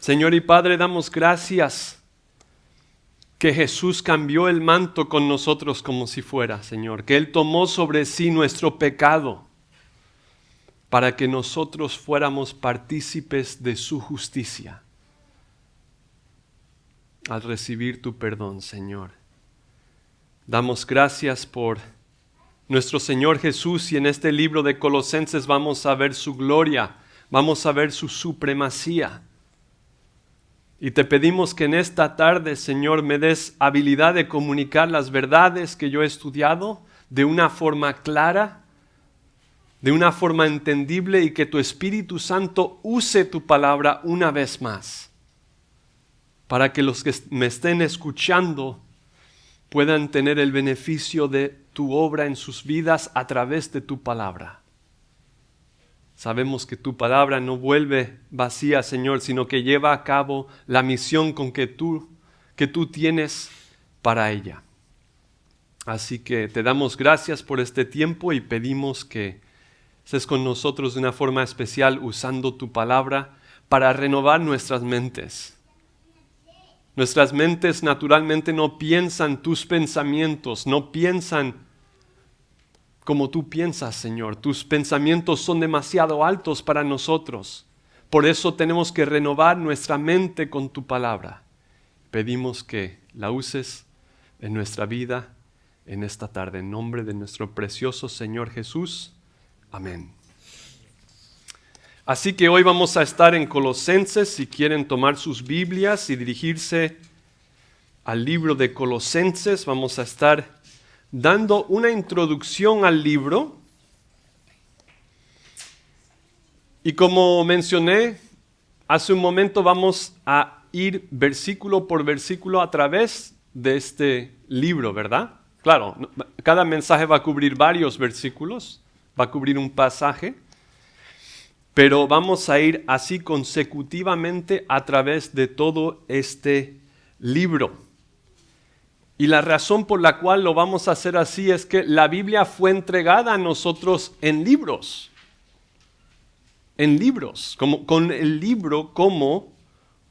Señor y Padre, damos gracias que Jesús cambió el manto con nosotros como si fuera, Señor, que Él tomó sobre sí nuestro pecado para que nosotros fuéramos partícipes de su justicia al recibir tu perdón, Señor. Damos gracias por nuestro Señor Jesús y en este libro de Colosenses vamos a ver su gloria, vamos a ver su supremacía. Y te pedimos que en esta tarde, Señor, me des habilidad de comunicar las verdades que yo he estudiado de una forma clara, de una forma entendible y que tu Espíritu Santo use tu palabra una vez más para que los que me estén escuchando puedan tener el beneficio de tu obra en sus vidas a través de tu palabra. Sabemos que tu palabra no vuelve vacía, Señor, sino que lleva a cabo la misión que tú tienes para ella. Así que te damos gracias por este tiempo y pedimos que estés con nosotros de una forma especial usando tu palabra para renovar nuestras mentes. Nuestras mentes naturalmente no piensan tus pensamientos, no piensan como tú piensas, Señor. Tus pensamientos son demasiado altos para nosotros. Por eso tenemos que renovar nuestra mente con tu palabra. Pedimos que la uses en nuestra vida en esta tarde. En nombre de nuestro precioso Señor Jesús. Amén. Así que hoy vamos a estar en Colosenses. Si quieren tomar sus Biblias y dirigirse al libro de Colosenses, vamos a estar dando una introducción al libro. Y como mencioné hace un momento, vamos a ir versículo por versículo a través de este libro, ¿verdad? Claro, cada mensaje va a cubrir varios versículos, va a cubrir un pasaje, pero vamos a ir así consecutivamente a través de todo este libro. Y la razón por la cual lo vamos a hacer así es que la Biblia fue entregada a nosotros en libros, con el libro como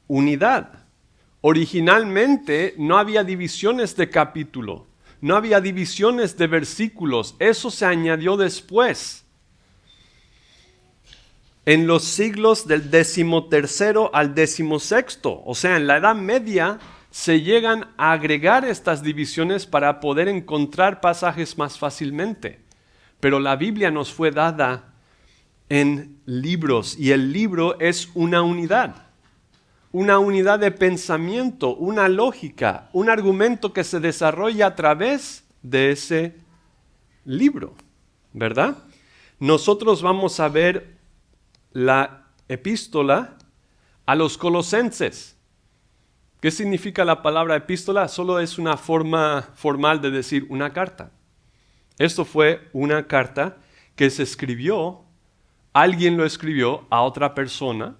unidad. Originalmente no había divisiones de capítulo, no había divisiones de versículos, eso se añadió después. En los siglos del 13º al 16º, o sea, en la Edad Media, se llegan a agregar estas divisiones para poder encontrar pasajes más fácilmente. Pero la Biblia nos fue dada en libros y el libro es una unidad de pensamiento, una lógica, un argumento que se desarrolla a través de ese libro, ¿verdad? Nosotros vamos a ver la epístola a los Colosenses. ¿Qué significa la palabra epístola? Solo es una forma formal de decir una carta. Esto fue una carta que se escribió, alguien lo escribió a otra persona,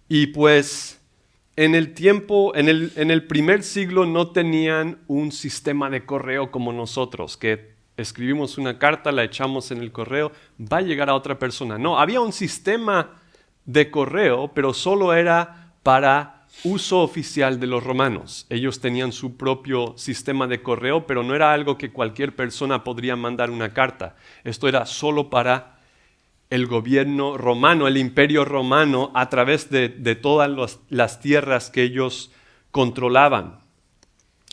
y pues en el primer siglo no tenían un sistema de correo como nosotros, que escribimos una carta, la echamos en el correo, va a llegar a otra persona. No, había un sistema de correo, pero solo era para uso oficial de los romanos. Ellos tenían su propio sistema de correo, pero no era algo que cualquier persona podría mandar una carta. Esto era solo para el gobierno romano, el imperio romano, a través de todas las tierras que ellos controlaban.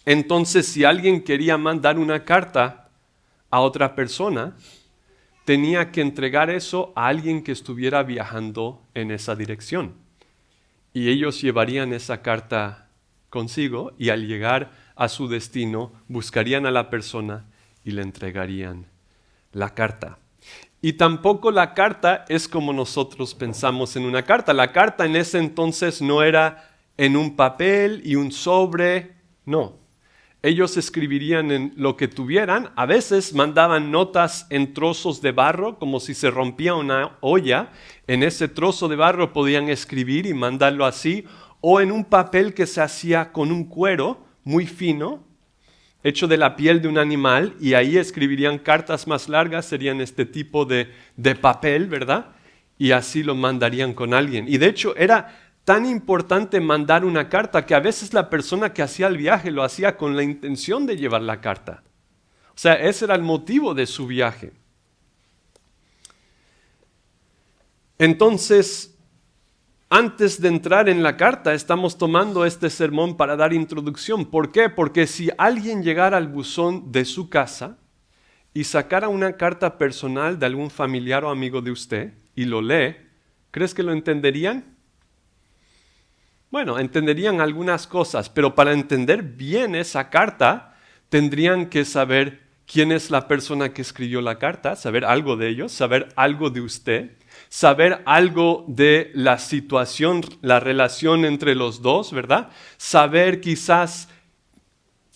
Entonces, si alguien quería mandar una carta a otra persona, tenía que entregar eso a alguien que estuviera viajando en esa dirección. Y ellos llevarían esa carta consigo y al llegar a su destino buscarían a la persona y le entregarían la carta. Y tampoco la carta es como nosotros pensamos en una carta. La carta en ese entonces no era en un papel y un sobre, no. Ellos escribirían en lo que tuvieran. A veces mandaban notas en trozos de barro, como si se rompía una olla. En ese trozo de barro podían escribir y mandarlo así. O en un papel que se hacía con un cuero muy fino, hecho de la piel de un animal. Y ahí escribirían cartas más largas, serían este tipo de papel, ¿verdad? Y así lo mandarían con alguien. Y de hecho era tan importante mandar una carta que a veces la persona que hacía el viaje lo hacía con la intención de llevar la carta. O sea, ese era el motivo de su viaje. Entonces, antes de entrar en la carta, estamos tomando este sermón para dar introducción. ¿Por qué? Porque si alguien llegara al buzón de su casa y sacara una carta personal de algún familiar o amigo de usted y lo lee, ¿crees que lo entenderían? Bueno, entenderían algunas cosas, pero para entender bien esa carta, tendrían que saber quién es la persona que escribió la carta, saber algo de ellos, saber algo de usted, saber algo de la situación, la relación entre los dos, ¿verdad? Saber quizás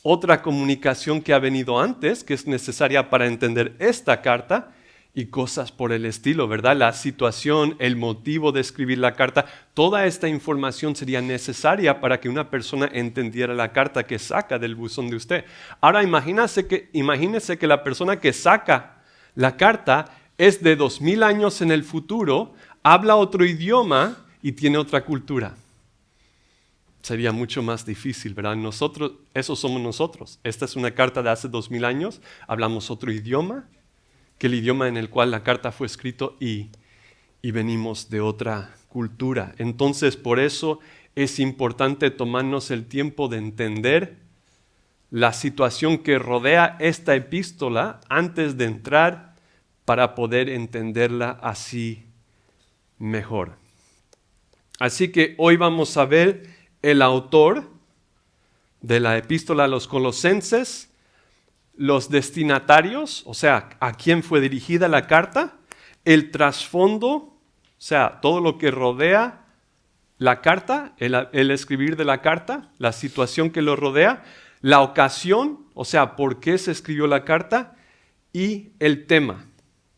otra comunicación que ha venido antes, que es necesaria para entender esta carta, y cosas por el estilo, ¿verdad? La situación, el motivo de escribir la carta, toda esta información sería necesaria para que una persona entendiera la carta que saca del buzón de usted. Ahora imagínese que la persona que saca la carta es de 2000 años en el futuro, habla otro idioma y tiene otra cultura. Sería mucho más difícil, ¿verdad? Nosotros, eso somos nosotros. Esta es una carta de hace 2000 años, hablamos otro idioma que el idioma en el cual la carta fue escrita y venimos de otra cultura. Entonces, por eso es importante tomarnos el tiempo de entender la situación que rodea esta epístola antes de entrar para poder entenderla así mejor. Así que hoy vamos a ver el autor de la epístola a los Colosenses, los destinatarios, o sea, a quién fue dirigida la carta, el trasfondo, o sea, todo lo que rodea la carta, el escribir de la carta, la situación que lo rodea, la ocasión, o sea, por qué se escribió la carta, y el tema.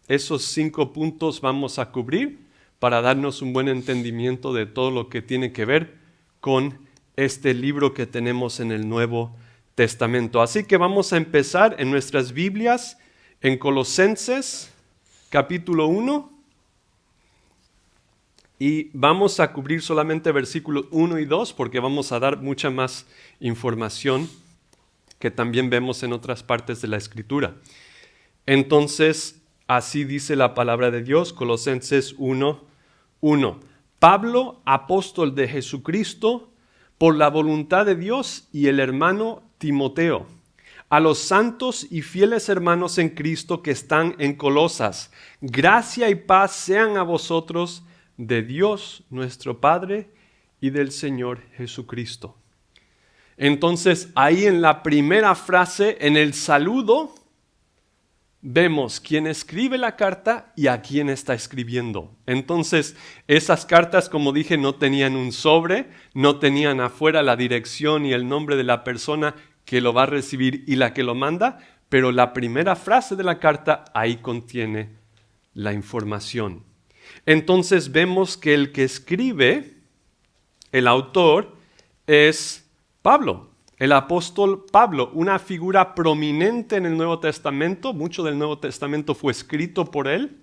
Esos 5 puntos vamos a cubrir para darnos un buen entendimiento de todo lo que tiene que ver con este libro que tenemos en el Nuevo Testamento. Así que vamos a empezar en nuestras Biblias en Colosenses capítulo 1 y vamos a cubrir solamente versículos 1 y 2 porque vamos a dar mucha más información que también vemos en otras partes de la Escritura. Entonces, así dice la palabra de Dios, Colosenses 1:1. Pablo, apóstol de Jesucristo, por la voluntad de Dios, y el hermano Timoteo, a los santos y fieles hermanos en Cristo que están en Colosas, gracia y paz sean a vosotros de Dios nuestro Padre y del Señor Jesucristo. Entonces, ahí en la primera frase, en el saludo, vemos quién escribe la carta y a quién está escribiendo. Entonces, esas cartas, como dije, no tenían un sobre, no tenían afuera la dirección y el nombre de la persona que lo va a recibir y la que lo manda, pero la primera frase de la carta ahí contiene la información. Entonces vemos que el que escribe, el autor, es Pablo. El apóstol Pablo, una figura prominente en el Nuevo Testamento, mucho del Nuevo Testamento fue escrito por él.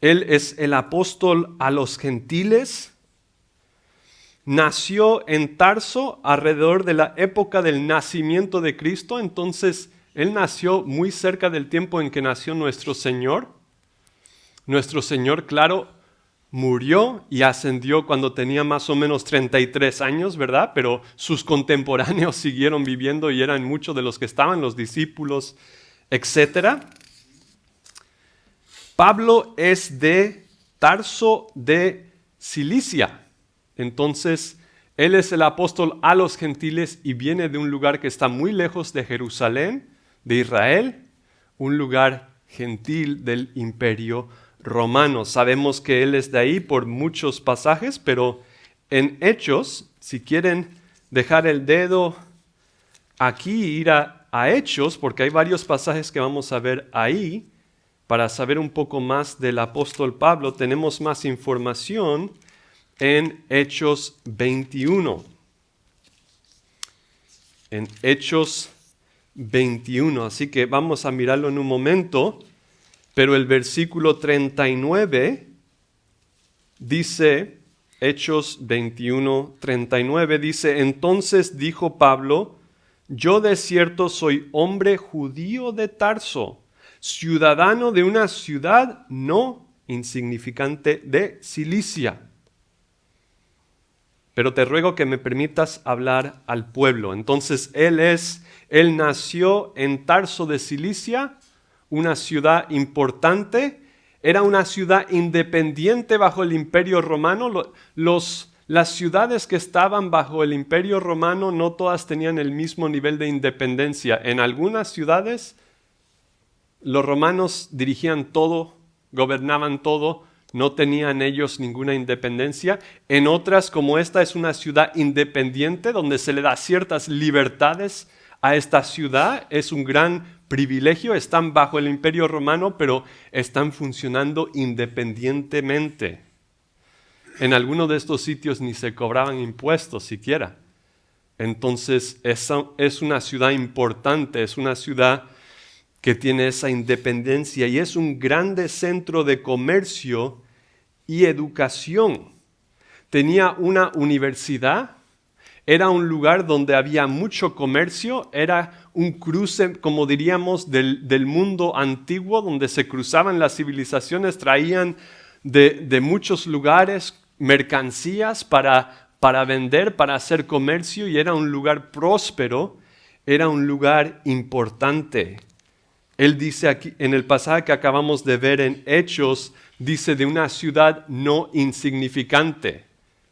Él es el apóstol a los gentiles. Nació en Tarso alrededor de la época del nacimiento de Cristo, entonces él nació muy cerca del tiempo en que nació nuestro Señor. Nuestro Señor, claro, murió y ascendió cuando tenía más o menos 33 años, ¿verdad? Pero sus contemporáneos siguieron viviendo y eran muchos de los que estaban, los discípulos, etc. Pablo es de Tarso de Cilicia. Entonces, él es el apóstol a los gentiles y viene de un lugar que está muy lejos de Jerusalén, de Israel, un lugar gentil del Imperio Romano. Sabemos que él es de ahí por muchos pasajes, pero en Hechos, si quieren dejar el dedo aquí e ir a Hechos, porque hay varios pasajes que vamos a ver ahí, para saber un poco más del apóstol Pablo, tenemos más información en Hechos 21. En Hechos 21, así que vamos a mirarlo en un momento, pero el versículo 39 dice, Hechos 21:39 dice, entonces dijo Pablo, yo de cierto soy hombre judío de Tarso, ciudadano de una ciudad no insignificante de Cilicia. Pero te ruego que me permitas hablar al pueblo. Entonces él nació en Tarso de Cilicia, una ciudad importante. Era una ciudad independiente bajo el Imperio Romano. Las ciudades que estaban bajo el Imperio Romano no todas tenían el mismo nivel de independencia. En algunas ciudades los romanos dirigían todo, gobernaban todo, no tenían ellos ninguna independencia. En otras, como esta es una ciudad independiente donde se le da ciertas libertades a esta ciudad, es un gran privilegio, están bajo el Imperio Romano, pero están funcionando independientemente. En algunos de estos sitios ni se cobraban impuestos siquiera. Entonces, es una ciudad importante, es una ciudad que tiene esa independencia y es un grande centro de comercio y educación. Tenía una universidad, era un lugar donde había mucho comercio, era un cruce, como diríamos, del mundo antiguo, donde se cruzaban las civilizaciones, traían de muchos lugares mercancías para vender, para hacer comercio, y era un lugar próspero, era un lugar importante. Él dice aquí, en el pasaje que acabamos de ver en Hechos, dice de una ciudad no insignificante.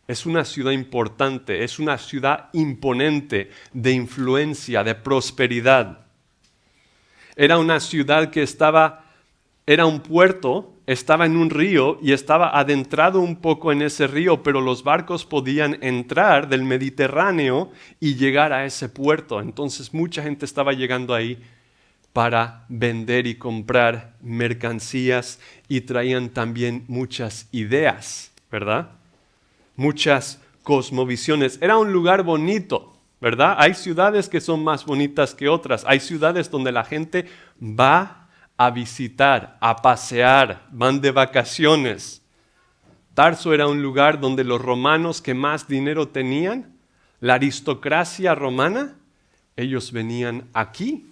Es una ciudad importante, es una ciudad imponente, de influencia, de prosperidad. Era una ciudad que era un puerto, estaba en un río y estaba adentrado un poco en ese río, pero los barcos podían entrar del Mediterráneo y llegar a ese puerto. Entonces mucha gente estaba llegando ahí para vender y comprar mercancías y traían también muchas ideas, ¿verdad? Muchas cosmovisiones. Era un lugar bonito, ¿verdad? Hay ciudades que son más bonitas que otras. Hay ciudades donde la gente va a visitar, a pasear, van de vacaciones. Tarso era un lugar donde los romanos que más dinero tenían, la aristocracia romana, ellos venían aquí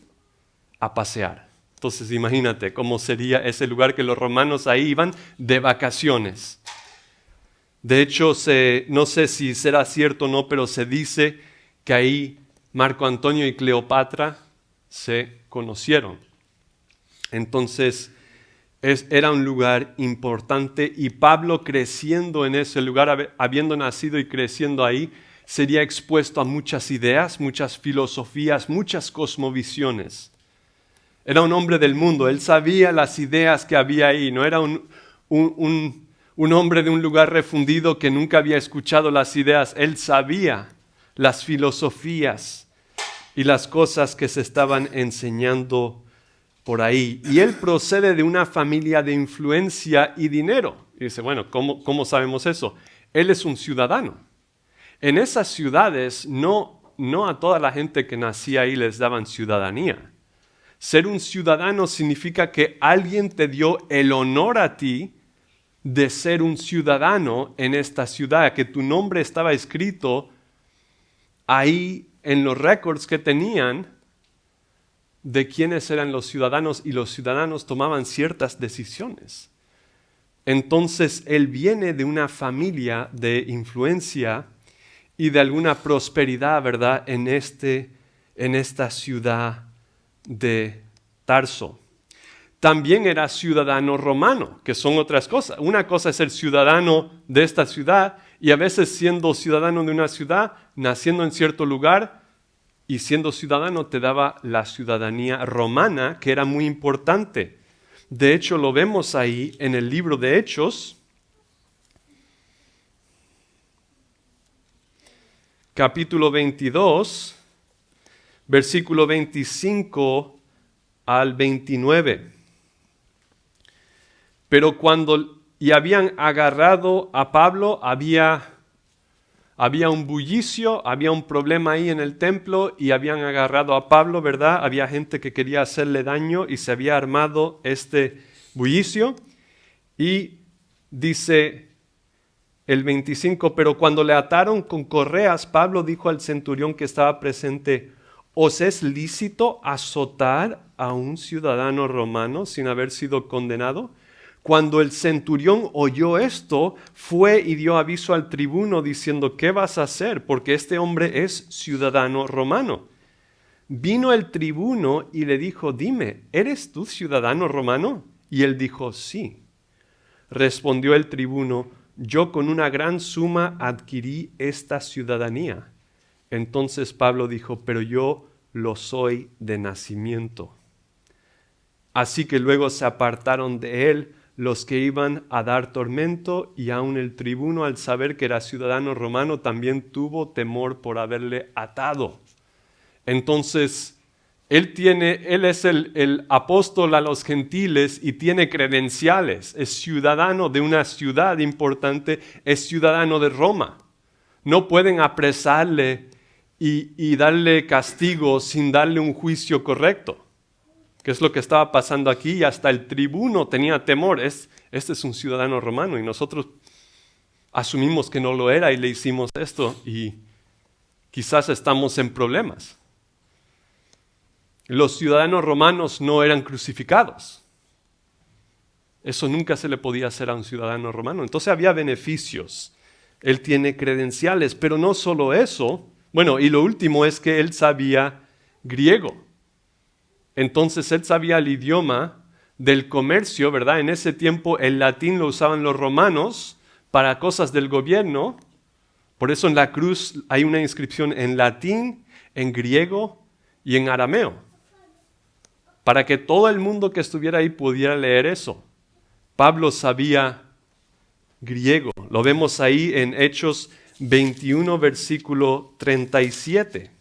a pasear. Entonces imagínate cómo sería ese lugar que los romanos ahí iban de vacaciones. De hecho, no sé si será cierto o no, pero se dice que ahí Marco Antonio y Cleopatra se conocieron. Entonces era un lugar importante y Pablo, creciendo en ese lugar, habiendo nacido y creciendo ahí, sería expuesto a muchas ideas, muchas filosofías, muchas cosmovisiones. Era un hombre del mundo, él sabía las ideas que había ahí, no era un hombre de un lugar refundido que nunca había escuchado las ideas, él sabía las filosofías y las cosas que se estaban enseñando por ahí. Y él procede de una familia de influencia y dinero. Y dice, bueno, ¿cómo sabemos eso? Él es un ciudadano. En esas ciudades no a toda la gente que nacía ahí les daban ciudadanía. Ser un ciudadano significa que alguien te dio el honor a ti de ser un ciudadano en esta ciudad, que tu nombre estaba escrito ahí en los récords que tenían de quiénes eran los ciudadanos, y los ciudadanos tomaban ciertas decisiones. Entonces él viene de una familia de influencia y de alguna prosperidad, ¿verdad?, en esta ciudad de Tarso. También era ciudadano romano, que son otras cosas. Una cosa es ser ciudadano de esta ciudad, y a veces siendo ciudadano de una ciudad, naciendo en cierto lugar y siendo ciudadano, te daba la ciudadanía romana, que era muy importante. De hecho, lo vemos ahí en el libro de Hechos, capítulo 22, versículo 25 al 29. Pero cuando habían agarrado a Pablo, había un bullicio, había un problema ahí en el templo y habían agarrado a Pablo, ¿verdad? Había gente que quería hacerle daño y se había armado este bullicio. Y dice el 25, pero cuando le ataron con correas, Pablo dijo al centurión que estaba presente, ¿os es lícito azotar a un ciudadano romano sin haber sido condenado? Cuando el centurión oyó esto, fue y dio aviso al tribuno diciendo, ¿qué vas a hacer? Porque este hombre es ciudadano romano. Vino el tribuno y le dijo, dime, ¿eres tú ciudadano romano? Y él dijo, sí. Respondió el tribuno, yo con una gran suma adquirí esta ciudadanía. Entonces Pablo dijo, pero yo lo soy de nacimiento. Así que luego se apartaron de él los que iban a dar tormento, y aun el tribuno, al saber que era ciudadano romano, también tuvo temor por haberle atado. Entonces, él es el apóstol a los gentiles y tiene credenciales, es ciudadano de una ciudad importante, es ciudadano de Roma. No pueden apresarle y darle castigo sin darle un juicio correcto, que es lo que estaba pasando aquí, y hasta el tribuno tenía temor. Este es un ciudadano romano y nosotros asumimos que no lo era y le hicimos esto y quizás estamos en problemas. Los ciudadanos romanos no eran crucificados. Eso nunca se le podía hacer a un ciudadano romano. Entonces había beneficios. Él tiene credenciales, pero no solo eso. Bueno, y lo último es que él sabía griego. Entonces él sabía el idioma del comercio, ¿verdad? En ese tiempo el latín lo usaban los romanos para cosas del gobierno. Por eso en la cruz hay una inscripción en latín, en griego y en arameo, para que todo el mundo que estuviera ahí pudiera leer eso. Pablo sabía griego. Lo vemos ahí en Hechos 21, versículo 37.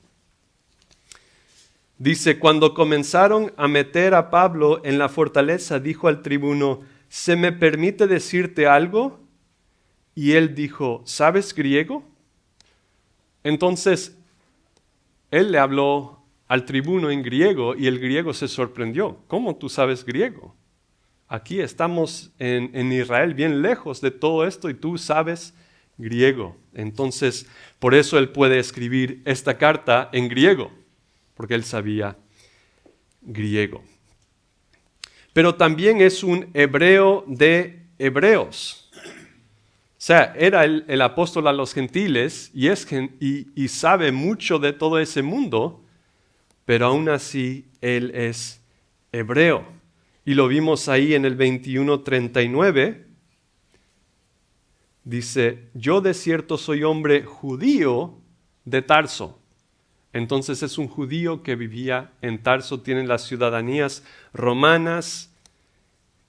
Dice, cuando comenzaron a meter a Pablo en la fortaleza, dijo al tribuno, ¿se me permite decirte algo? Y él dijo, ¿sabes griego? Entonces, él le habló al tribuno en griego y el griego se sorprendió. ¿Cómo tú sabes griego? Aquí estamos en Israel, bien lejos de todo esto, y tú sabes griego. Entonces, por eso él puede escribir esta carta en griego, porque él sabía griego. Pero también es un hebreo de hebreos. O sea, era el apóstol a los gentiles y sabe mucho de todo ese mundo, pero aún así él es hebreo. Y lo vimos ahí en el 21:39. Dice, yo de cierto soy hombre judío de Tarso. Entonces es un judío que vivía en Tarso, tiene las ciudadanías romanas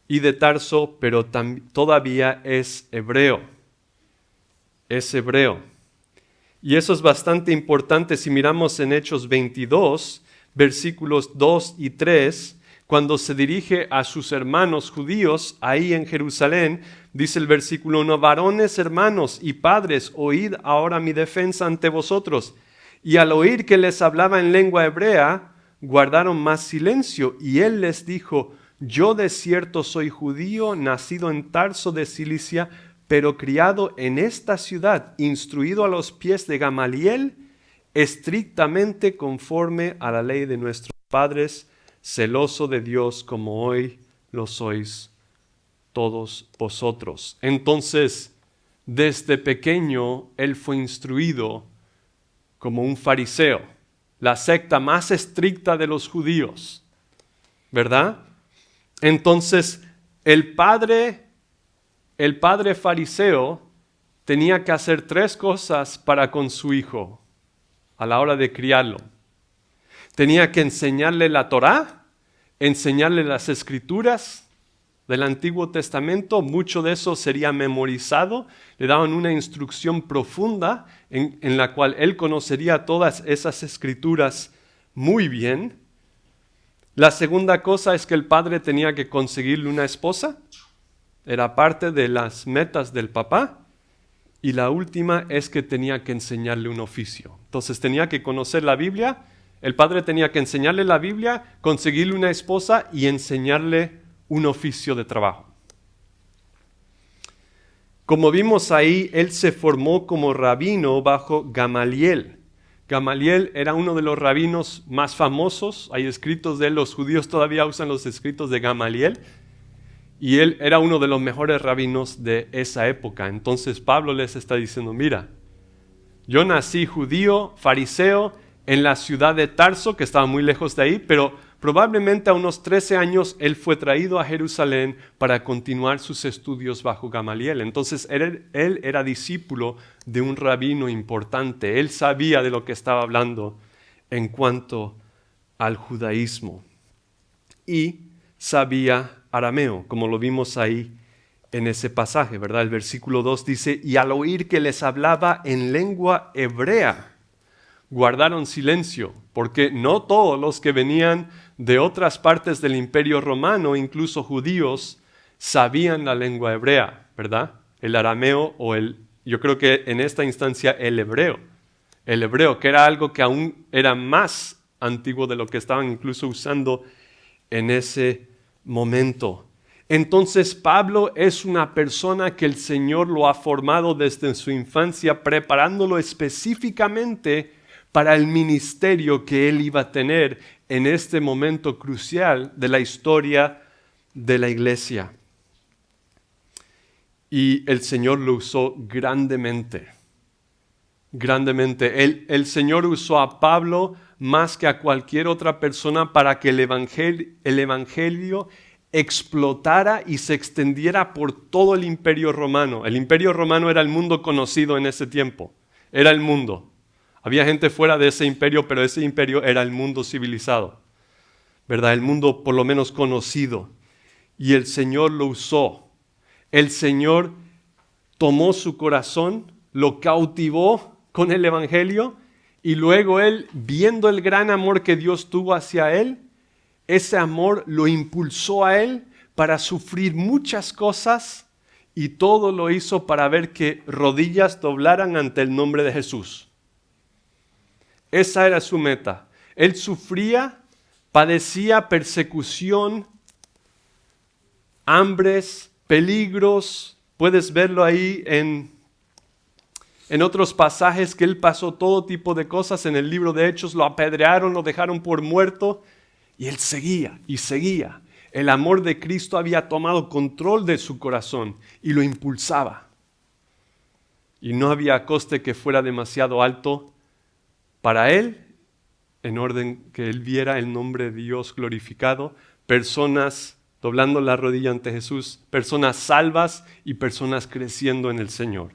y de Tarso, pero todavía es hebreo. Es hebreo. Y eso es bastante importante si miramos en Hechos 22, versículos 2 y 3, cuando se dirige a sus hermanos judíos ahí en Jerusalén, dice el versículo 1, varones, hermanos y padres, oíd ahora mi defensa ante vosotros. Y al oír que les hablaba en lengua hebrea, guardaron más silencio. Y él les dijo, yo de cierto soy judío, nacido en Tarso de Cilicia, pero criado en esta ciudad, instruido a los pies de Gamaliel, estrictamente conforme a la ley de nuestros padres, celoso de Dios como hoy lo sois todos vosotros. Entonces, desde pequeño, él fue instruido como un fariseo, la secta más estricta de los judíos, ¿verdad? Entonces, el padre fariseo tenía que hacer 3 cosas para con su hijo a la hora de criarlo. Tenía que enseñarle la Torá, enseñarle las escrituras del Antiguo Testamento, mucho de eso sería memorizado, le daban una instrucción profunda en la cual él conocería todas esas escrituras muy bien. La segunda cosa es que el padre tenía que conseguirle una esposa, era parte de las metas del papá. Y la última es que tenía que enseñarle un oficio. Entonces tenía que conocer la Biblia, el padre tenía que enseñarle la Biblia, conseguirle una esposa y enseñarle un oficio de trabajo. Como vimos ahí, él se formó como rabino bajo Gamaliel. Gamaliel era uno de los rabinos más famosos. Hay escritos de él, los judíos todavía usan los escritos de Gamaliel. Y él era uno de los mejores rabinos de esa época. Entonces Pablo les está diciendo, mira, yo nací judío, fariseo, en la ciudad de Tarso, que estaba muy lejos de ahí, pero probablemente a unos 13 años él fue traído a Jerusalén para continuar sus estudios bajo Gamaliel. Entonces él era discípulo de un rabino importante. Él sabía de lo que estaba hablando en cuanto al judaísmo. Y sabía arameo, como lo vimos ahí en ese pasaje, ¿verdad? El versículo 2 dice, y al oír que les hablaba en lengua hebrea, guardaron silencio, porque no todos los que venían de otras partes del Imperio Romano, incluso judíos, sabían la lengua hebrea, ¿verdad? El arameo yo creo que en esta instancia el hebreo, que era algo que aún era más antiguo de lo que estaban incluso usando en ese momento. Entonces Pablo es una persona que el Señor lo ha formado desde su infancia, preparándolo específicamente para el ministerio que él iba a tener en este momento crucial de la historia de la iglesia. Y el Señor lo usó grandemente. El Señor usó a Pablo más que a cualquier otra persona para que el evangelio explotara y se extendiera por todo el Imperio Romano. El Imperio Romano era el mundo conocido en ese tiempo. Era el mundo. Había gente fuera de ese imperio, pero ese imperio era el mundo civilizado, ¿verdad? El mundo por lo menos conocido. Y el Señor lo usó. El Señor tomó su corazón, lo cautivó con el evangelio y luego él, viendo el gran amor que Dios tuvo hacia él, ese amor lo impulsó a él para sufrir muchas cosas y todo lo hizo para ver que rodillas doblaran ante el nombre de Jesús. Esa era su meta. Él sufría, padecía persecución, hambres, peligros. Puedes verlo ahí en otros pasajes que él pasó todo tipo de cosas. En el libro de Hechos lo apedrearon, lo dejaron por muerto. Y él seguía y seguía. El amor de Cristo había tomado control de su corazón y lo impulsaba. Y no había coste que fuera demasiado alto para él, en orden que él viera el nombre de Dios glorificado, personas doblando la rodilla ante Jesús, personas salvas y personas creciendo en el Señor.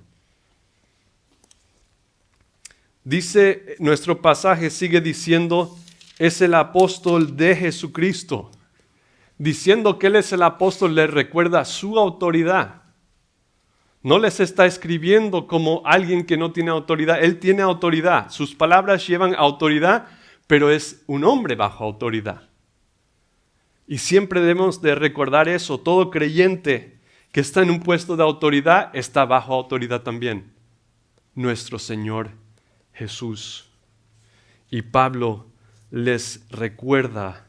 Dice, nuestro pasaje sigue diciendo, es el apóstol de Jesucristo. Diciendo que él es el apóstol les recuerda su autoridad. No les está escribiendo como alguien que no tiene autoridad. Él tiene autoridad. Sus palabras llevan autoridad, pero es un hombre bajo autoridad. Y siempre debemos de recordar eso. Todo creyente que está en un puesto de autoridad está bajo autoridad también. Nuestro Señor Jesús. Y Pablo les recuerda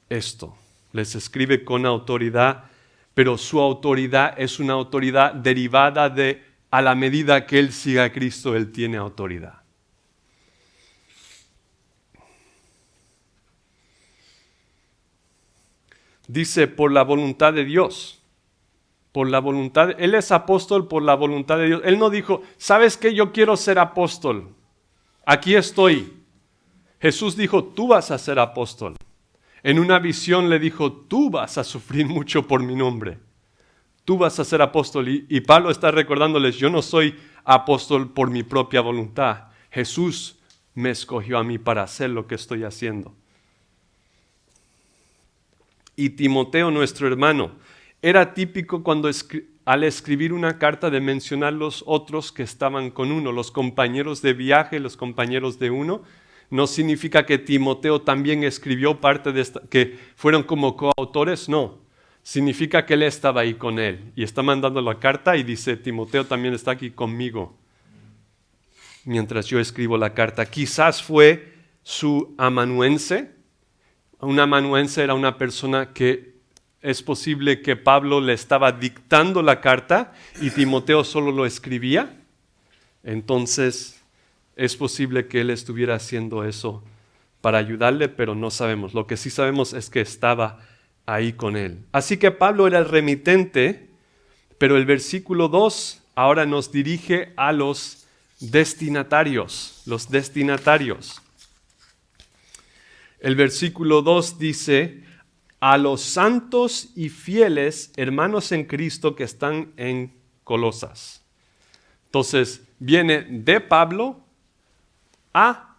esto. Les escribe con autoridad, pero su autoridad es una autoridad derivada de, a la medida que él siga a Cristo, él tiene autoridad. Dice, por la voluntad de Dios. Él es apóstol por la voluntad de Dios. Él no dijo, ¿sabes qué? Yo quiero ser apóstol. Aquí estoy. Jesús dijo, tú vas a ser apóstol. En una visión le dijo, tú vas a sufrir mucho por mi nombre. Tú vas a ser apóstol. Y Pablo está recordándoles, yo no soy apóstol por mi propia voluntad. Jesús me escogió a mí para hacer lo que estoy haciendo. Y Timoteo, nuestro hermano, era típico cuando al escribir una carta de mencionar los otros que estaban con uno, los compañeros de viaje, los compañeros de uno. No significa que Timoteo también escribió parte de esta, que fueron como coautores, no. Significa que él estaba ahí con él y está mandando la carta y dice, Timoteo también está aquí conmigo mientras yo escribo la carta. Quizás fue su amanuense. Un amanuense era una persona que es posible que Pablo le estaba dictando la carta y Timoteo solo lo escribía. Entonces, es posible que él estuviera haciendo eso para ayudarle, pero no sabemos. Lo que sí sabemos es que estaba ahí con él. Así que Pablo era el remitente, pero el versículo 2 ahora nos dirige a los destinatarios. Los destinatarios. El versículo 2 dice: a los santos y fieles hermanos en Cristo que están en Colosas. Entonces, viene de Pablo a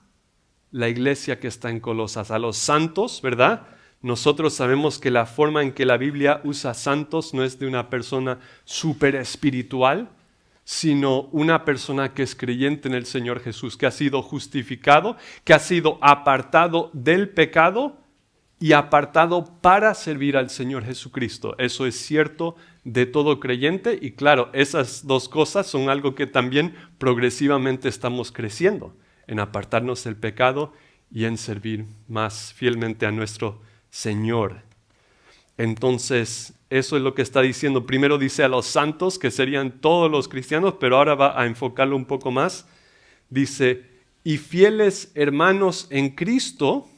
la iglesia que está en Colosas, a los santos, ¿verdad? Nosotros sabemos que la forma en que la Biblia usa santos no es de una persona súper espiritual, sino una persona que es creyente en el Señor Jesús, que ha sido justificado, que ha sido apartado del pecado y apartado para servir al Señor Jesucristo. Eso es cierto de todo creyente y claro, esas dos cosas son algo que también progresivamente estamos creciendo, en apartarnos del pecado y en servir más fielmente a nuestro Señor. Entonces, eso es lo que está diciendo. Primero dice a los santos, que serían todos los cristianos, pero ahora va a enfocarlo un poco más. Dice, y fieles hermanos en Cristo.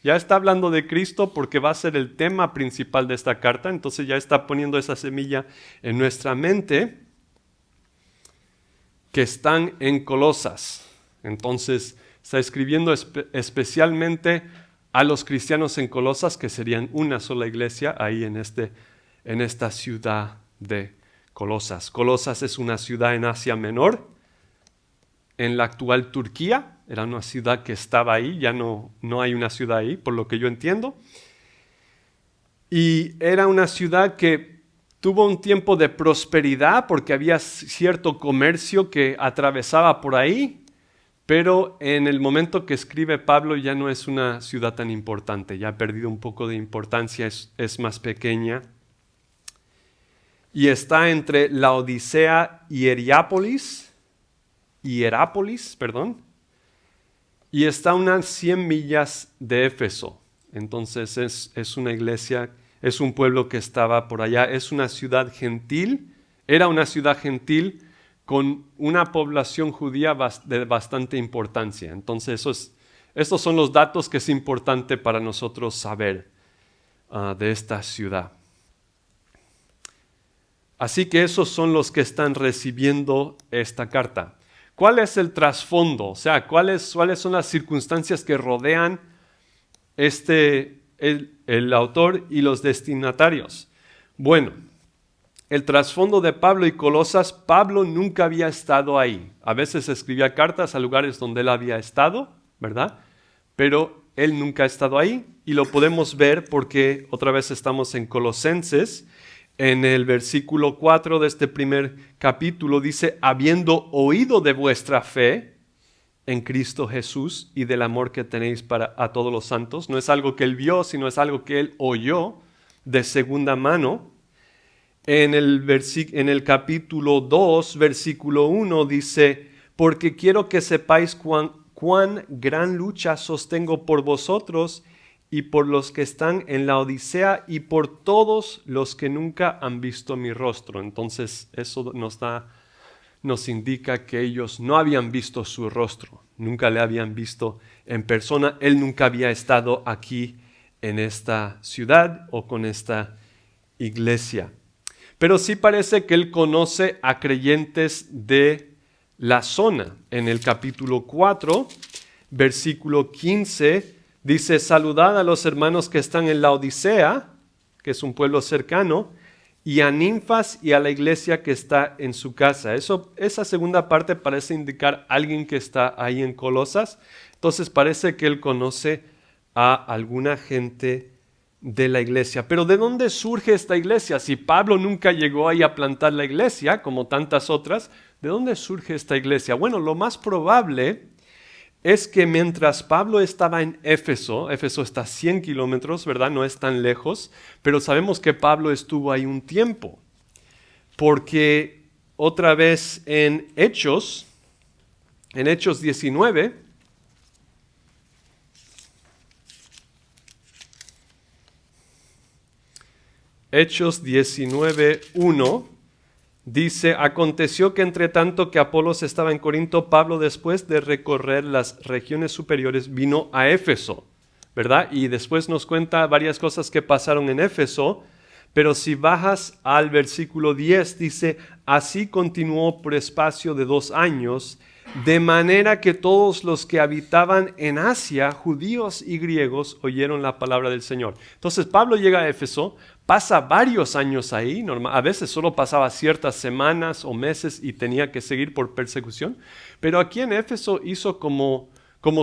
Ya está hablando de Cristo porque va a ser el tema principal de esta carta, entonces ya está poniendo esa semilla en nuestra mente, que están en Colosas. Entonces está escribiendo especialmente a los cristianos en Colosas, que serían una sola iglesia ahí en esta ciudad de Colosas. Colosas es una ciudad en Asia Menor, en la actual Turquía. Era una ciudad que estaba ahí, ya no hay una ciudad ahí, por lo que yo entiendo. Y era una ciudad que tuvo un tiempo de prosperidad porque había cierto comercio que atravesaba por ahí, pero en el momento que escribe Pablo ya no es una ciudad tan importante, ya ha perdido un poco de importancia, es más pequeña. Y está entre Laodicea y Hierápolis, y está a unas 100 millas de Éfeso. Entonces es una iglesia, es un pueblo que estaba por allá, es una ciudad gentil, era una ciudad gentil con una población judía de bastante importancia. Entonces estos son los datos que es importante para nosotros saber de esta ciudad. Así que esos son los que están recibiendo esta carta. ¿Cuál es el trasfondo? O sea, ¿cuáles son las circunstancias que rodean el autor y los destinatarios? Bueno, el trasfondo de Pablo y Colosas, Pablo nunca había estado ahí. A veces escribía cartas a lugares donde él había estado, ¿verdad? Pero él nunca ha estado ahí y lo podemos ver porque otra vez estamos en Colosenses. En el versículo 4 de este primer capítulo dice, habiendo oído de vuestra fe en Cristo Jesús y del amor que tenéis a todos los santos. No es algo que él vio, sino es algo que él oyó de segunda mano. En el capítulo 2, versículo 1 dice, porque quiero que sepáis cuán gran lucha sostengo por vosotros y por los que están en la Odisea y por todos los que nunca han visto mi rostro. Entonces eso nos indica que ellos no habían visto su rostro, nunca le habían visto en persona. Él nunca había estado aquí en esta ciudad o con esta iglesia. Pero sí parece que él conoce a creyentes de la zona. En el capítulo 4, versículo 15, dice, saludad a los hermanos que están en la Odisea, que es un pueblo cercano, y a Ninfas y a la iglesia que está en su casa. Esa segunda parte parece indicar a alguien que está ahí en Colosas. Entonces parece que él conoce a alguna gente de la iglesia. Pero ¿de dónde surge esta iglesia? Si Pablo nunca llegó ahí a plantar la iglesia, como tantas otras, ¿de dónde surge esta iglesia? Bueno, lo más probable es que mientras Pablo estaba en Éfeso está a 100 kilómetros, ¿verdad? No es tan lejos, pero sabemos que Pablo estuvo ahí un tiempo, porque otra vez en Hechos 19, Hechos 19:1 dice, aconteció que entre tanto que Apolos estaba en Corinto, Pablo, después de recorrer las regiones superiores, vino a Éfeso, ¿verdad? Y después nos cuenta varias cosas que pasaron en Éfeso, pero si bajas al versículo 10, dice, así continuó por espacio de 2 años, de manera que todos los que habitaban en Asia, judíos y griegos, oyeron la palabra del Señor. Entonces Pablo llega a Éfeso, pasa varios años ahí, a veces solo pasaba ciertas semanas o meses y tenía que seguir por persecución, pero aquí en Éfeso hizo como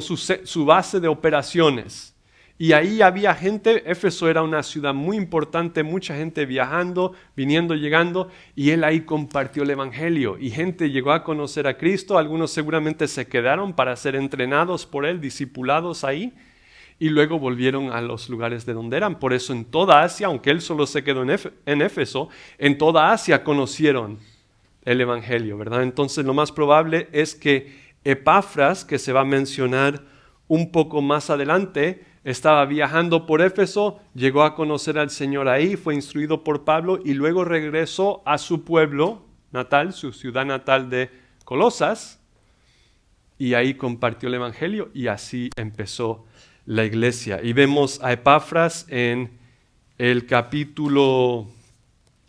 su base de operaciones. Y ahí había gente, Éfeso era una ciudad muy importante, mucha gente viajando, viniendo, llegando, y él ahí compartió el evangelio. Y gente llegó a conocer a Cristo, algunos seguramente se quedaron para ser entrenados por él, discipulados ahí, y luego volvieron a los lugares de donde eran. Por eso en toda Asia, aunque él solo se quedó en Éfeso, en toda Asia conocieron el evangelio, ¿verdad? Entonces lo más probable es que Epafras, que se va a mencionar un poco más adelante, estaba viajando por Éfeso, llegó a conocer al Señor ahí, fue instruido por Pablo y luego regresó a su pueblo natal, su ciudad natal de Colosas, y ahí compartió el evangelio y así empezó la iglesia. Y vemos a Epafras en el capítulo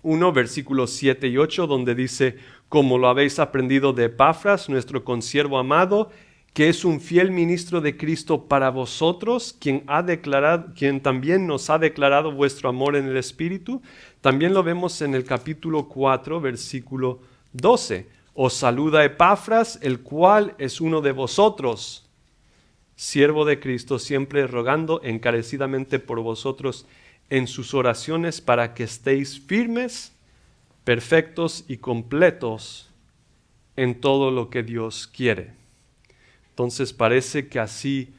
1, versículos 7 y 8, donde dice, como lo habéis aprendido de Epafras, nuestro consiervo amado, que es un fiel ministro de Cristo para vosotros, quien también nos ha declarado vuestro amor en el Espíritu. También lo vemos en el capítulo 4, versículo 12. Os saluda Epafras, el cual es uno de vosotros, siervo de Cristo, siempre rogando encarecidamente por vosotros en sus oraciones para que estéis firmes, perfectos y completos en todo lo que Dios quiere. Entonces parece que así,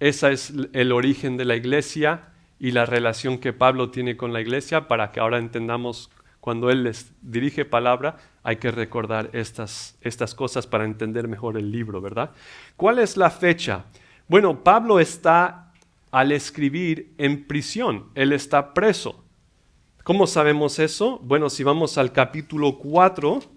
ese es el origen de la iglesia y la relación que Pablo tiene con la iglesia, para que ahora entendamos cuando él les dirige palabra, hay que recordar estas cosas para entender mejor el libro, ¿verdad? ¿Cuál es la fecha? Bueno, Pablo está al escribir en prisión, él está preso. ¿Cómo sabemos eso? Bueno, si vamos al capítulo 4,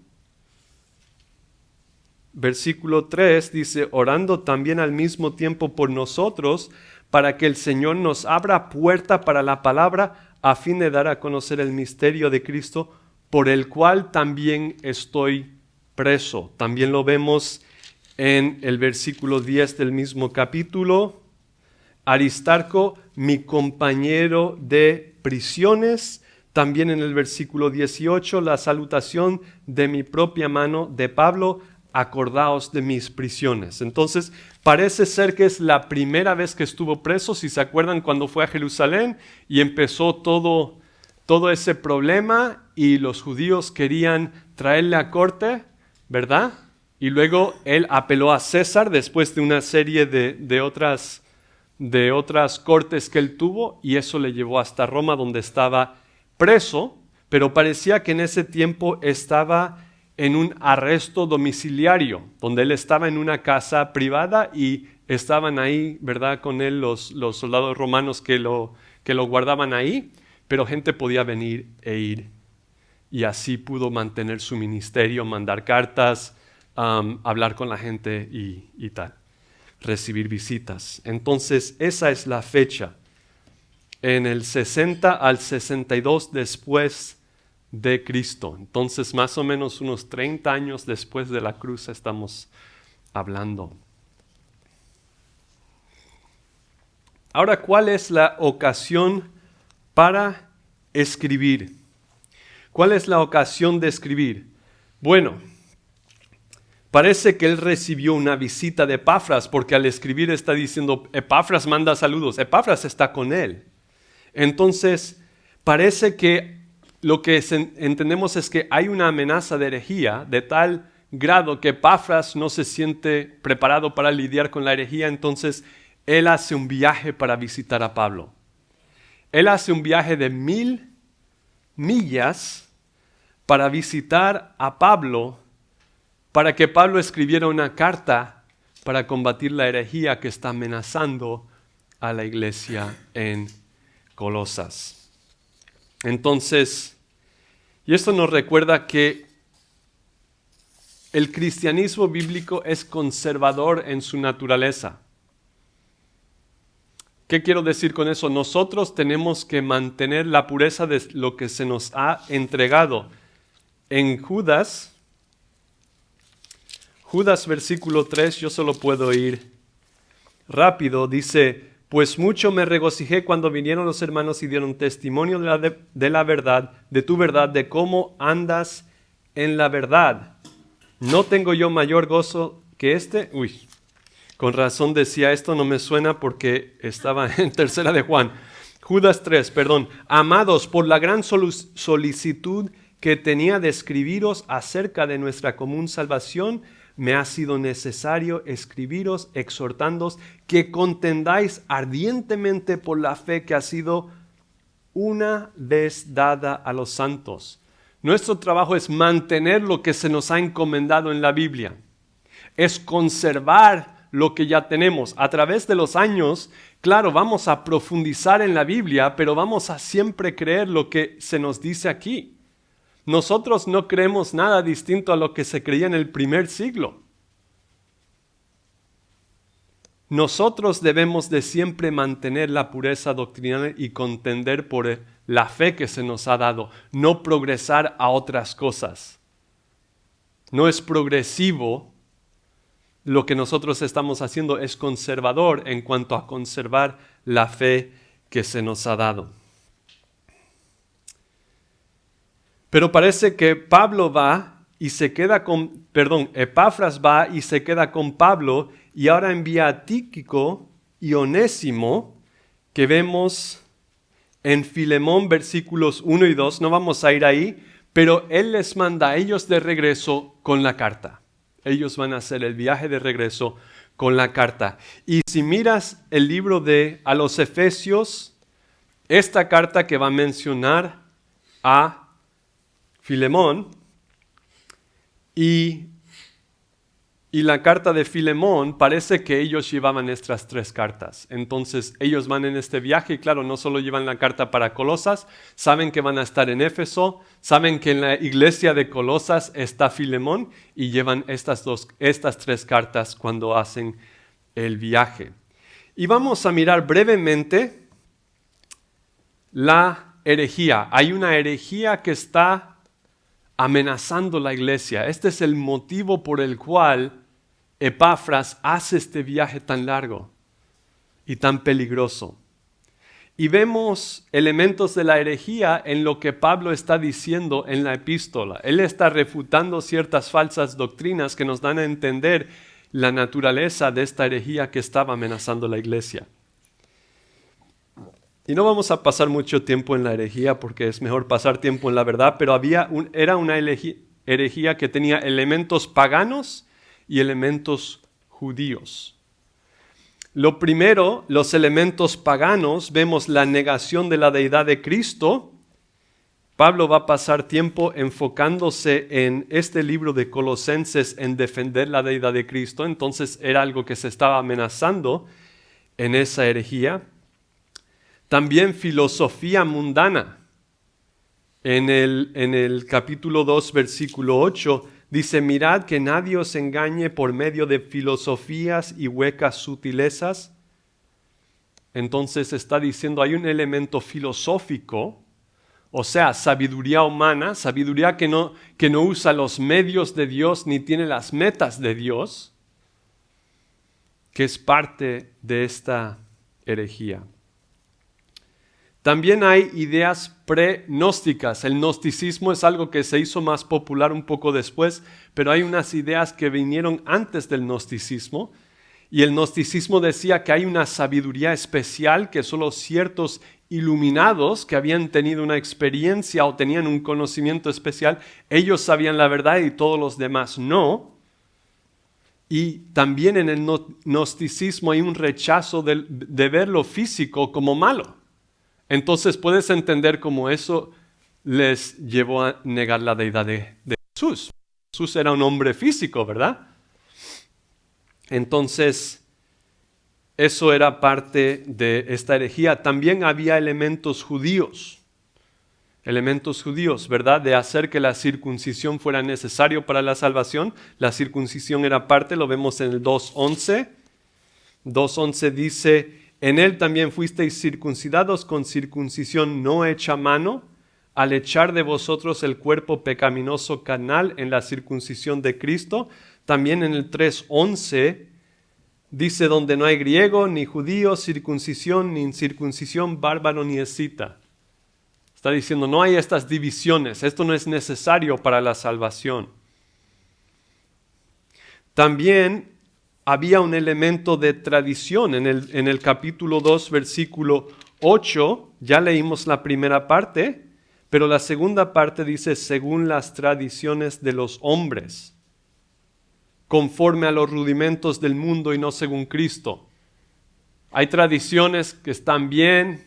versículo 3 dice, orando también al mismo tiempo por nosotros, para que el Señor nos abra puerta para la palabra, a fin de dar a conocer el misterio de Cristo, por el cual también estoy preso. También lo vemos en el versículo 10 del mismo capítulo. Aristarco, mi compañero de prisiones. También en el versículo 18, la salutación de mi propia mano de Pablo, acordaos de mis prisiones. Entonces, parece ser que es la primera vez que estuvo preso, si se acuerdan cuando fue a Jerusalén y empezó todo ese problema y los judíos querían traerle a corte, ¿verdad? Y luego él apeló a César después de una serie de otras cortes que él tuvo, y eso le llevó hasta Roma, donde estaba preso, pero parecía que en ese tiempo estaba en un arresto domiciliario, donde él estaba en una casa privada y estaban ahí, ¿verdad?, con él los soldados romanos que lo guardaban ahí, pero gente podía venir e ir. Y así pudo mantener su ministerio, mandar cartas, hablar con la gente y tal, recibir visitas. Entonces, esa es la fecha. En el 60 al 62 después de Cristo. Entonces, más o menos unos 30 años después de la cruz estamos hablando. Ahora, ¿cuál es la ocasión para escribir? ¿Cuál es la ocasión de escribir? Bueno, parece que él recibió una visita de Epafras, porque al escribir está diciendo, Epafras manda saludos, Epafras está con él. Entonces, parece que lo que entendemos es que hay una amenaza de herejía de tal grado que Epafras no se siente preparado para lidiar con la herejía, entonces él hace un viaje para visitar a Pablo. Él hace un viaje de 1000 millas para visitar a Pablo, para que Pablo escribiera una carta para combatir la herejía que está amenazando a la iglesia en Colosas. Entonces, y esto nos recuerda que el cristianismo bíblico es conservador en su naturaleza. ¿Qué quiero decir con eso? Nosotros tenemos que mantener la pureza de lo que se nos ha entregado. En Judas versículo 3, yo solo puedo ir rápido, dice: pues mucho me regocijé cuando vinieron los hermanos y dieron testimonio de la verdad, de tu verdad, de cómo andas en la verdad. ¿No tengo yo mayor gozo que este? Con razón decía, esto no me suena porque estaba en tercera de Juan. Judas 3, perdón. Amados, por la gran solicitud que tenía de escribiros acerca de nuestra común salvación, me ha sido necesario escribiros exhortándoos que contendáis ardientemente por la fe que ha sido una vez dada a los santos. Nuestro trabajo es mantener lo que se nos ha encomendado en la Biblia. Es conservar lo que ya tenemos. A través de los años, claro, vamos a profundizar en la Biblia, pero vamos a siempre creer lo que se nos dice aquí. Nosotros no creemos nada distinto a lo que se creía en el primer siglo. Nosotros debemos de siempre mantener la pureza doctrinal y contender por la fe que se nos ha dado, no progresar a otras cosas. No es progresivo lo que nosotros estamos haciendo, es conservador en cuanto a conservar la fe que se nos ha dado. Pero parece que Epafras va y se queda con Pablo y ahora envía a Tíquico y Onésimo, que vemos en Filemón versículos 1 y 2. No vamos a ir ahí, pero él les manda a ellos de regreso con la carta. Ellos van a hacer el viaje de regreso con la carta. Y si miras el libro a los Efesios, esta carta que va a mencionar a Filemón y la carta de Filemón, parece que ellos llevaban estas tres cartas. Entonces ellos van en este viaje y claro, no solo llevan la carta para Colosas, saben que van a estar en Éfeso, saben que en la iglesia de Colosas está Filemón y llevan estas tres cartas cuando hacen el viaje. Y vamos a mirar brevemente la herejía. Hay una herejía que está amenazando la iglesia. Este es el motivo por el cual Epafras hace este viaje tan largo y tan peligroso. Y vemos elementos de la herejía en lo que Pablo está diciendo en la epístola. Él está refutando ciertas falsas doctrinas que nos dan a entender la naturaleza de esta herejía que estaba amenazando la iglesia. Y no vamos a pasar mucho tiempo en la herejía porque es mejor pasar tiempo en la verdad, pero era una herejía que tenía elementos paganos y elementos judíos. Lo primero, los elementos paganos, vemos la negación de la deidad de Cristo. Pablo va a pasar tiempo enfocándose en este libro de Colosenses en defender la deidad de Cristo, entonces era algo que se estaba amenazando en esa herejía. También filosofía mundana. En el capítulo 2, versículo 8, dice: mirad que nadie os engañe por medio de filosofías y huecas sutilezas. Entonces está diciendo, hay un elemento filosófico, o sea, sabiduría humana, sabiduría que no usa los medios de Dios ni tiene las metas de Dios, que es parte de esta herejía. También hay ideas pre-gnósticas. El gnosticismo es algo que se hizo más popular un poco después, pero hay unas ideas que vinieron antes del gnosticismo. Y el gnosticismo decía que hay una sabiduría especial que solo ciertos iluminados que habían tenido una experiencia o tenían un conocimiento especial, ellos sabían la verdad y todos los demás no. Y también en el gnosticismo hay un rechazo de ver lo físico como malo. Entonces puedes entender cómo eso les llevó a negar la deidad de Jesús. Jesús era un hombre físico, ¿verdad? Entonces, eso era parte de esta herejía. También había elementos judíos. elementos judíos, ¿verdad? De hacer que la circuncisión fuera necesario para la salvación. La circuncisión era parte, lo vemos en el 2:11. 2:11 dice, en él también fuisteis circuncidados con circuncisión no hecha a mano, al echar de vosotros el cuerpo pecaminoso carnal en la circuncisión de Cristo. También en el 3:11 dice, donde no hay griego, ni judío, circuncisión, ni incircuncisión, bárbaro, ni escita. Está diciendo, no hay estas divisiones, esto no es necesario para la salvación. También había un elemento de tradición en el capítulo 2, versículo 8, ya leímos la primera parte, pero la segunda parte dice, según las tradiciones de los hombres, conforme a los rudimentos del mundo y no según Cristo. Hay tradiciones que están bien,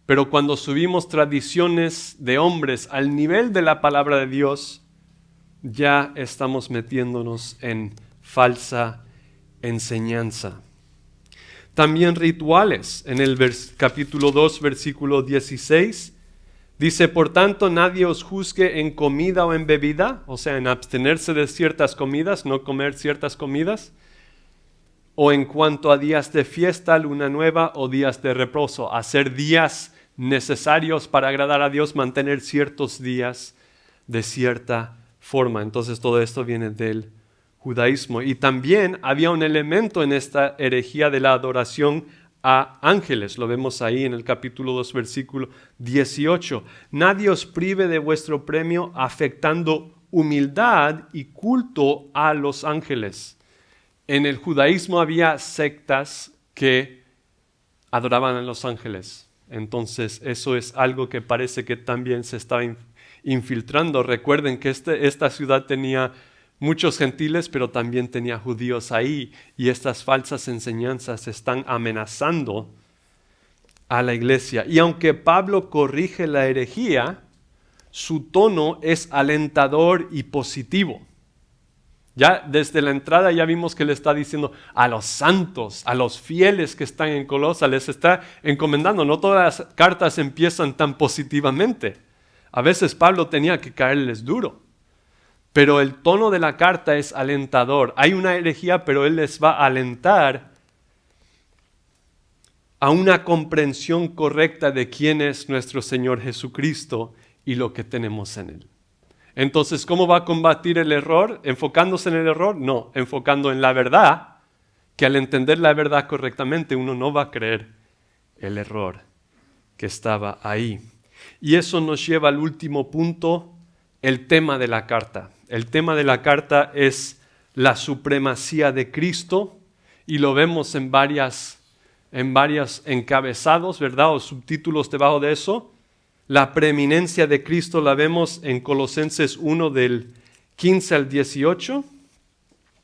pero cuando subimos tradiciones de hombres al nivel de la palabra de Dios, ya estamos metiéndonos en falsa enseñanza. También rituales. En el capítulo 2, versículo 16, dice, por tanto, nadie os juzgue en comida o en bebida, o sea, en abstenerse de ciertas comidas, no comer ciertas comidas, o en cuanto a días de fiesta, luna nueva o días de reposo, hacer días necesarios para agradar a Dios, mantener ciertos días de cierta forma. Entonces todo esto viene del judaísmo. Y también había un elemento en esta herejía de la adoración a ángeles. Lo vemos ahí en el capítulo 2, versículo 18. Nadie os prive de vuestro premio afectando humildad y culto a los ángeles. En el judaísmo había sectas que adoraban a los ángeles. Entonces eso es algo que parece que también se está infiltrando. Recuerden que esta ciudad tenía muchos gentiles, pero también tenía judíos ahí. Y estas falsas enseñanzas están amenazando a la iglesia. Y aunque Pablo corrige la herejía, su tono es alentador y positivo. Ya desde la entrada ya vimos que le está diciendo a los santos, a los fieles que están en Colosas, les está encomendando. No todas las cartas empiezan tan positivamente. A veces Pablo tenía que caerles duro. Pero el tono de la carta es alentador. Hay una herejía, pero él les va a alentar a una comprensión correcta de quién es nuestro Señor Jesucristo y lo que tenemos en Él. Entonces, ¿cómo va a combatir el error? ¿Enfocándose en el error? No, enfocando en la verdad, que al entender la verdad correctamente uno no va a creer el error que estaba ahí. Y eso nos lleva al último punto, el tema de la carta. El tema de la carta es la supremacía de Cristo y lo vemos en varios encabezados, ¿verdad? O subtítulos debajo de eso. La preeminencia de Cristo la vemos en Colosenses 1 del 15 al 18.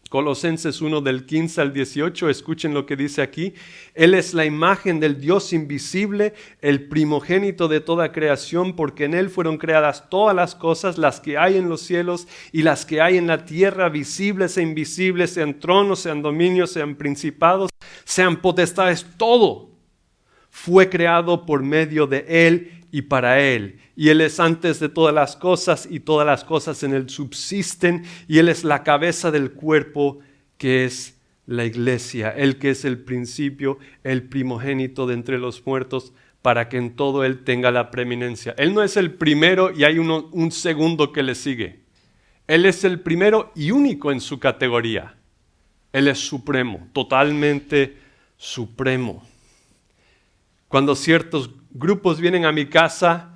Colosenses 1 del 15 al 18, escuchen lo que dice aquí. Él es la imagen del Dios invisible, el primogénito de toda creación, porque en Él fueron creadas todas las cosas, las que hay en los cielos y las que hay en la tierra, visibles e invisibles, sean tronos, sean dominios, sean principados, sean potestades, todo fue creado por medio de Él y para Él. Y Él es antes de todas las cosas y todas las cosas en Él subsisten y Él es la cabeza del cuerpo que es la iglesia. Él que es el principio, el primogénito de entre los muertos, para que en todo Él tenga la preeminencia. Él no es el primero y hay un segundo que le sigue. Él es el primero y único en su categoría. Él es supremo, totalmente supremo. Cuando ciertos grupos vienen a mi casa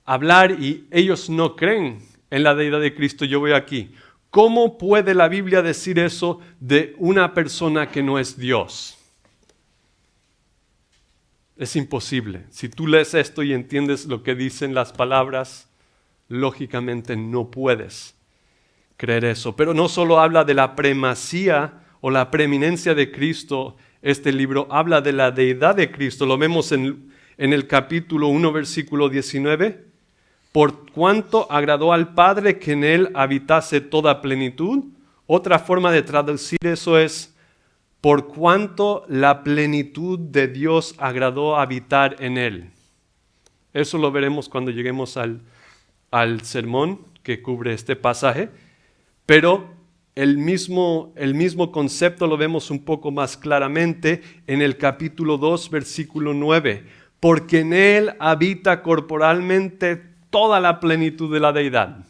a hablar y ellos no creen en la deidad de Cristo, yo voy aquí. ¿Cómo puede la Biblia decir eso de una persona que no es Dios? Es imposible. Si tú lees esto y entiendes lo que dicen las palabras, lógicamente no puedes creer eso. Pero no solo habla de la primacía o la preeminencia de Cristo. Este libro habla de la deidad de Cristo. Lo vemos en el capítulo 1, versículo 19. Por cuanto agradó al Padre que en Él habitase toda plenitud. Otra forma de traducir eso es, por cuanto la plenitud de Dios agradó habitar en Él. Eso lo veremos cuando lleguemos al sermón que cubre este pasaje. Pero el mismo concepto lo vemos un poco más claramente en el capítulo 2, versículo 9. Porque en Él habita corporalmente toda la plenitud de la deidad.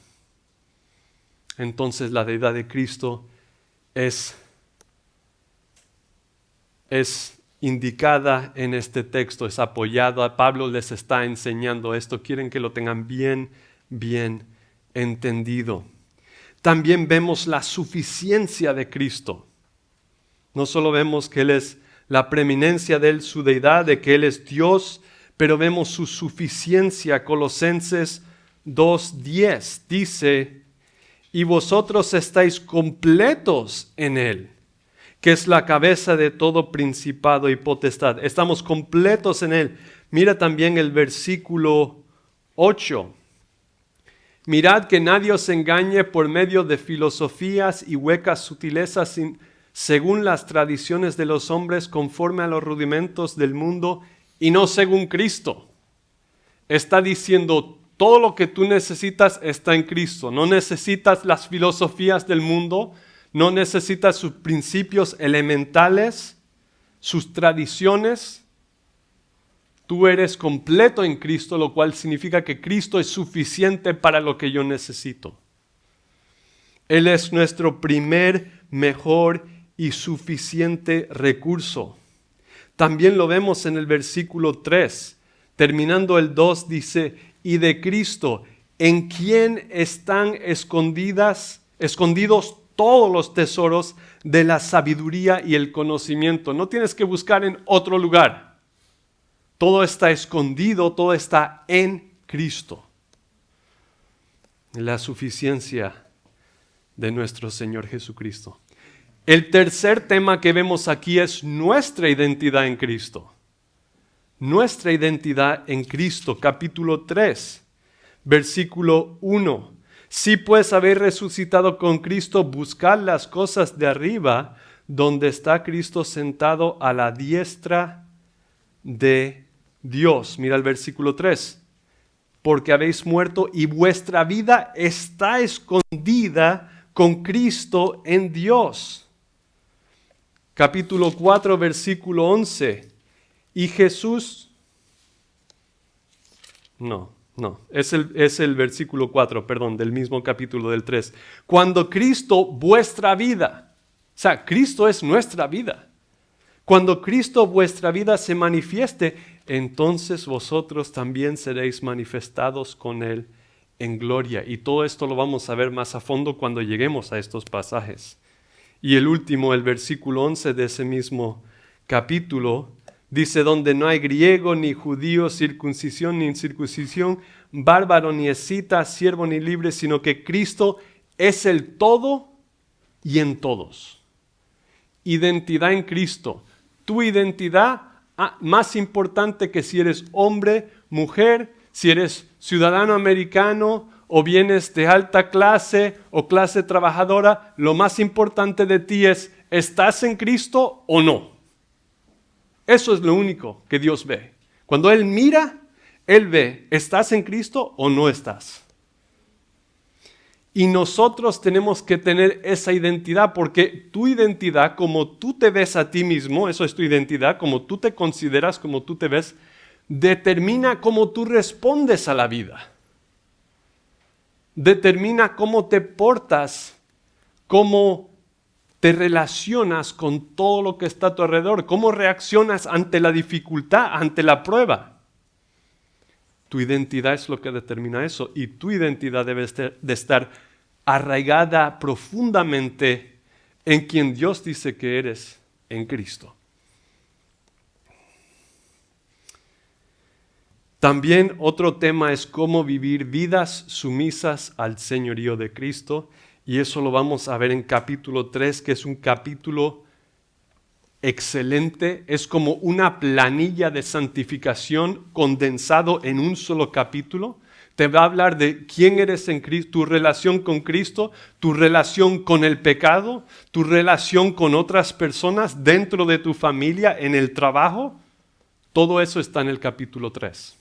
Entonces la deidad de Cristo es indicada en este texto, es apoyada. Pablo les está enseñando esto. Quieren que lo tengan bien entendido. También vemos la suficiencia de Cristo. No solo vemos que Él es la preeminencia de Él, su deidad, de que Él es Dios, pero vemos su suficiencia. Colosenses 2:10 dice: y vosotros estáis completos en Él, que es la cabeza de todo principado y potestad. Estamos completos en Él. Mira también el versículo 8. Mirad que nadie os engañe por medio de filosofías y huecas sutilezas según las tradiciones de los hombres, conforme a los rudimentos del mundo y no según Cristo. Está diciendo, todo lo que tú necesitas está en Cristo. No necesitas las filosofías del mundo, no necesitas sus principios elementales, sus tradiciones. Tú eres completo en Cristo, lo cual significa que Cristo es suficiente para lo que yo necesito. Él es nuestro primer, mejor y suficiente recurso. También lo vemos en el versículo 3. Terminando el 2 dice: y de Cristo, en quien están escondidos todos los tesoros de la sabiduría y el conocimiento. No tienes que buscar en otro lugar. Todo está escondido, todo está en Cristo. La suficiencia de nuestro Señor Jesucristo. El tercer tema que vemos aquí es nuestra identidad en Cristo. Nuestra identidad en Cristo, capítulo 3, versículo 1. Si pues habéis resucitado con Cristo, buscad las cosas de arriba, donde está Cristo sentado a la diestra de Dios. Mira el versículo 3. Porque habéis muerto y vuestra vida está escondida con Cristo en Dios. Capítulo 4, versículo 11. Y Jesús, es el versículo 4, del mismo capítulo del 3. Cuando Cristo, vuestra vida, o sea, Cristo es nuestra vida. Cuando Cristo, vuestra vida, se manifieste, entonces vosotros también seréis manifestados con Él en gloria. Y todo esto lo vamos a ver más a fondo cuando lleguemos a estos pasajes. Y el último, el versículo 11 de ese mismo capítulo, dice: donde no hay griego ni judío, circuncisión ni incircuncisión, bárbaro ni escita, siervo ni libre, sino que Cristo es el todo y en todos. Identidad en Cristo. Tu identidad, más importante que si eres hombre, mujer, si eres ciudadano americano o vienes de alta clase o clase trabajadora, lo más importante de ti es: ¿estás en Cristo o no? Eso es lo único que Dios ve. Cuando Él mira, Él ve, ¿estás en Cristo o no estás? Y nosotros tenemos que tener esa identidad, porque tu identidad, como tú te ves a ti mismo, eso es tu identidad, como tú te consideras, como tú te ves, determina cómo tú respondes a la vida. Determina cómo te portas, cómo te relacionas con todo lo que está a tu alrededor, cómo reaccionas ante la dificultad, ante la prueba. Tu identidad es lo que determina eso, y tu identidad debe de estar arraigada profundamente en quien Dios dice que eres, en Cristo. También otro tema es cómo vivir vidas sumisas al señorío de Cristo, y eso lo vamos a ver en capítulo 3, que es un capítulo excelente. Es como una planilla de santificación condensado en un solo capítulo. Te va a hablar de quién eres en Cristo, tu relación con Cristo, tu relación con el pecado, tu relación con otras personas dentro de tu familia, en el trabajo. Todo eso está en el capítulo 3.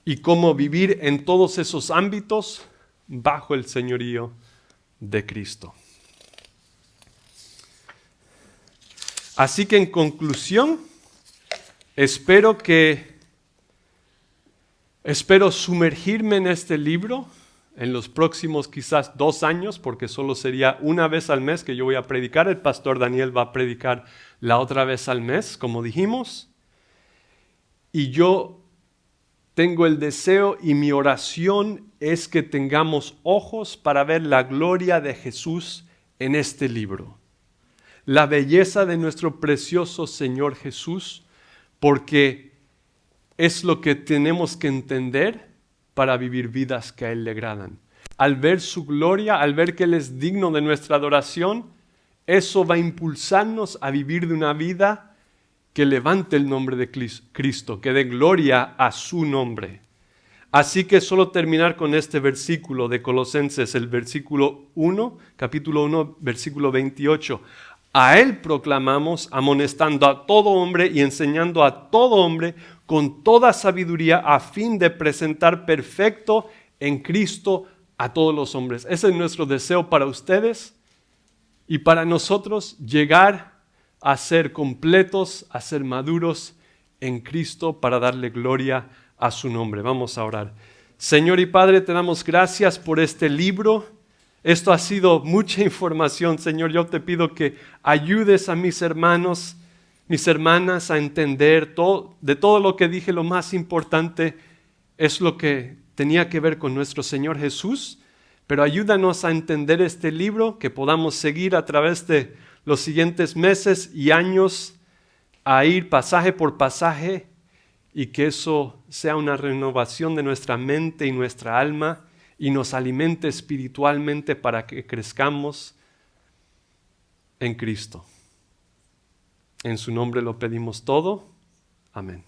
y cómo vivir en todos esos ámbitos bajo el señorío de Cristo. Así que en conclusión, espero sumergirme en este libro en los próximos quizás 2 años, porque solo sería una vez al mes que yo voy a predicar. El pastor Daniel va a predicar la otra vez al mes, como dijimos. Y yo tengo el deseo y mi oración es que tengamos ojos para ver la gloria de Jesús en este libro. La belleza de nuestro precioso Señor Jesús, porque es lo que tenemos que entender para vivir vidas que a Él le agradan. Al ver su gloria, al ver que Él es digno de nuestra adoración, eso va a impulsarnos a vivir de una vida que levante el nombre de Cristo, que dé gloria a su nombre. Así que solo terminar con este versículo de Colosenses, el versículo 1, capítulo 1, versículo 28. A Él proclamamos, amonestando a todo hombre y enseñando a todo hombre con toda sabiduría, a fin de presentar perfecto en Cristo a todos los hombres. Ese es nuestro deseo para ustedes y para nosotros, llegar a ser completos, a ser maduros en Cristo para darle gloria a su nombre. Vamos a orar. Señor y Padre, te damos gracias por este libro. Esto ha sido mucha información, Señor. Yo te pido que ayudes a mis hermanos, mis hermanas a entender de todo lo que dije. Lo más importante es lo que tenía que ver con nuestro Señor Jesús, pero ayúdanos a entender este libro, que podamos seguir a través de los siguientes meses y años a ir pasaje por pasaje y que eso sea una renovación de nuestra mente y nuestra alma y nos alimente espiritualmente para que crezcamos en Cristo. En su nombre lo pedimos todo. Amén.